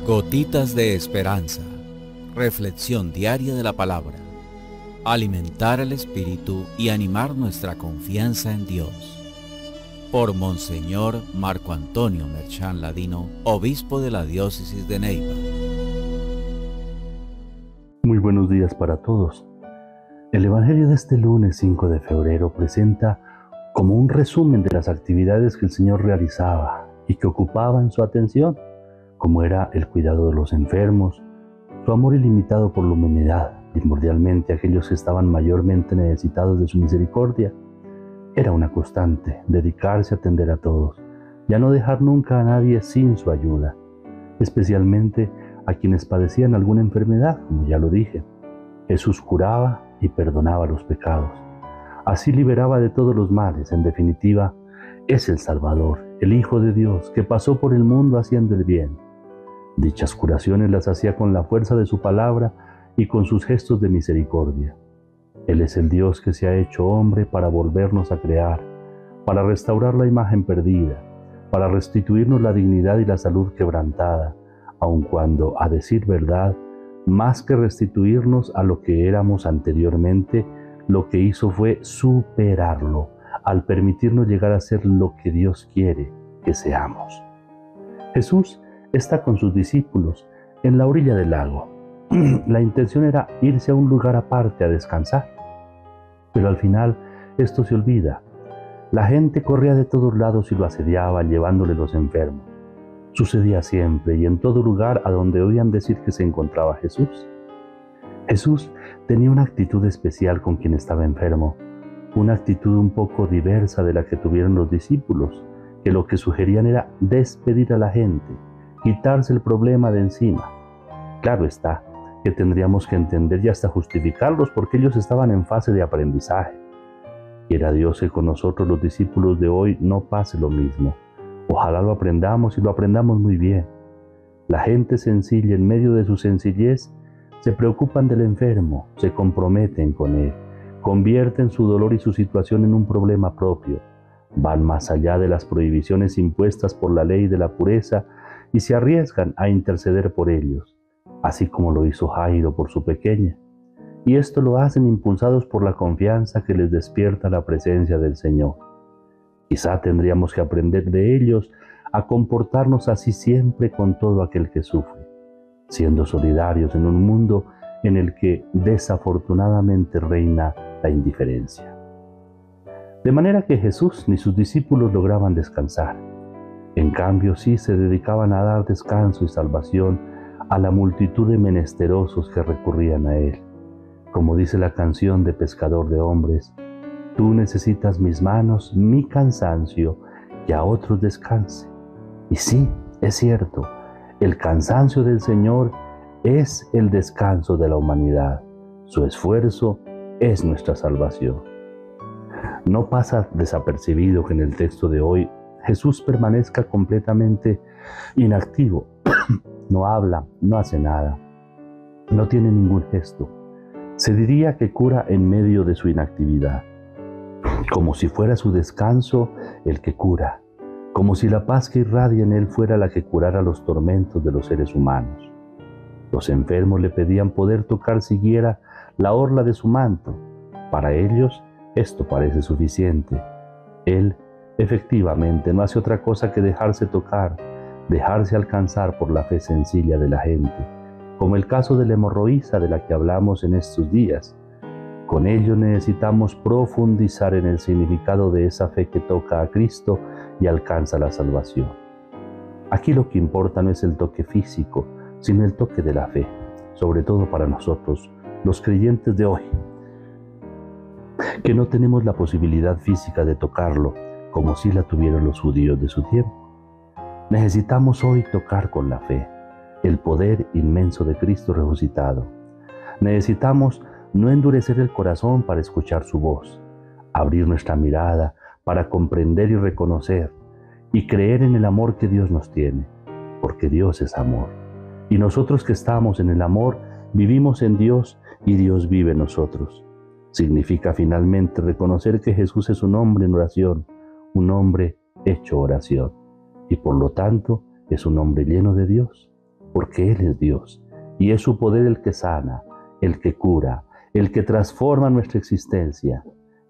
Gotitas de esperanza. Reflexión diaria de la palabra. Alimentar el espíritu y animar nuestra confianza en Dios. Por Monseñor Marco Antonio Merchán Ladino, obispo de la diócesis de Neiva. Muy buenos días para todos. El Evangelio de este lunes 5 de febrero presenta como un resumen de las actividades que el Señor realizaba y que ocupaban su atención, como era el cuidado de los enfermos, su amor ilimitado por la humanidad, primordialmente aquellos que estaban mayormente necesitados de su misericordia. Era una constante dedicarse a atender a todos y a no dejar nunca a nadie sin su ayuda, especialmente a quienes padecían alguna enfermedad, como ya lo dije. Jesús curaba y perdonaba los pecados. Así liberaba de todos los males. En definitiva, es el Salvador, el Hijo de Dios, que pasó por el mundo haciendo el bien. Dichas curaciones las hacía con la fuerza de su palabra y con sus gestos de misericordia. Él es el Dios que se ha hecho hombre para volvernos a crear, para restaurar la imagen perdida, para restituirnos la dignidad y la salud quebrantada, aun cuando, a decir verdad, más que restituirnos a lo que éramos anteriormente, lo que hizo fue superarlo, al permitirnos llegar a ser lo que Dios quiere que seamos. Jesús está con sus discípulos en la orilla del lago. La intención era irse a un lugar aparte a descansar, pero al final esto se olvida. La gente corría de todos lados y lo asediaba, llevándole los enfermos. Sucedía siempre y en todo lugar a donde oían decir que se encontraba Jesús. Jesús tenía una actitud especial con quien estaba enfermo, una actitud un poco diversa de la que tuvieron los discípulos, que lo que sugerían era despedir a la gente, quitarse el problema de encima. Claro está que tendríamos que entender y hasta justificarlos porque ellos estaban en fase de aprendizaje. Quiera Dios que con nosotros los discípulos de hoy no pase lo mismo. Ojalá lo aprendamos y lo aprendamos muy bien. La gente sencilla, en medio de su sencillez, se preocupan del enfermo, se comprometen con él, convierten su dolor y su situación en un problema propio, van más allá de las prohibiciones impuestas por la ley de la pureza y se arriesgan a interceder por ellos, así como lo hizo Jairo por su pequeña. Y esto lo hacen impulsados por la confianza que les despierta la presencia del Señor. Quizá tendríamos que aprender de ellos a comportarnos así siempre con todo aquel que sufre, siendo solidarios en un mundo en el que desafortunadamente reina la indiferencia. De manera que Jesús ni sus discípulos lograban descansar. En cambio, sí se dedicaban a dar descanso y salvación a la multitud de menesterosos que recurrían a Él. Como dice la canción de Pescador de Hombres, tú necesitas mis manos, mi cansancio, y a otros descanse. Y sí, es cierto, el cansancio del Señor es el descanso de la humanidad. Su esfuerzo es nuestra salvación. No pasa desapercibido que en el texto de hoy Jesús permanezca completamente inactivo. No habla, no hace nada, no tiene ningún gesto. Se diría que cura en medio de su inactividad, como si fuera su descanso el que cura, como si la paz que irradia en él fuera la que curara los tormentos de los seres humanos. Los enfermos le pedían poder tocar siquiera la orla de su manto. Para ellos esto parece suficiente. Él efectivamente no hace otra cosa que dejarse tocar, dejarse alcanzar por la fe sencilla de la gente, como el caso de la hemorroísa de la que hablamos en estos días. Con ello necesitamos profundizar en el significado de esa fe que toca a Cristo y alcanza la salvación. Aquí lo que importa no es el toque físico, sino el toque de la fe, sobre todo para nosotros, los creyentes de hoy, que no tenemos la posibilidad física de tocarlo, como sí la tuvieron los judíos de su tiempo. Necesitamos hoy tocar con la fe el poder inmenso de Cristo resucitado. Necesitamos no endurecer el corazón para escuchar su voz, abrir nuestra mirada para comprender y reconocer y creer en el amor que Dios nos tiene, porque Dios es amor. Y nosotros que estamos en el amor, vivimos en Dios y Dios vive en nosotros. Significa finalmente reconocer que Jesús es un hombre en oración, un hombre hecho oración, y por lo tanto es un hombre lleno de Dios. porque Él es Dios y es su poder el que sana, el que cura, el que transforma nuestra existencia,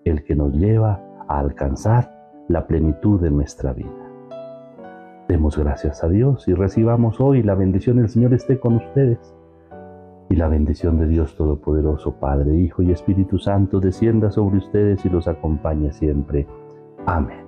el que nos lleva a alcanzar la plenitud de nuestra vida. Demos gracias a Dios y recibamos hoy la bendición del Señor esté con ustedes. Y la bendición de Dios Todopoderoso, Padre, Hijo y Espíritu Santo, descienda sobre ustedes y los acompañe siempre. Amén.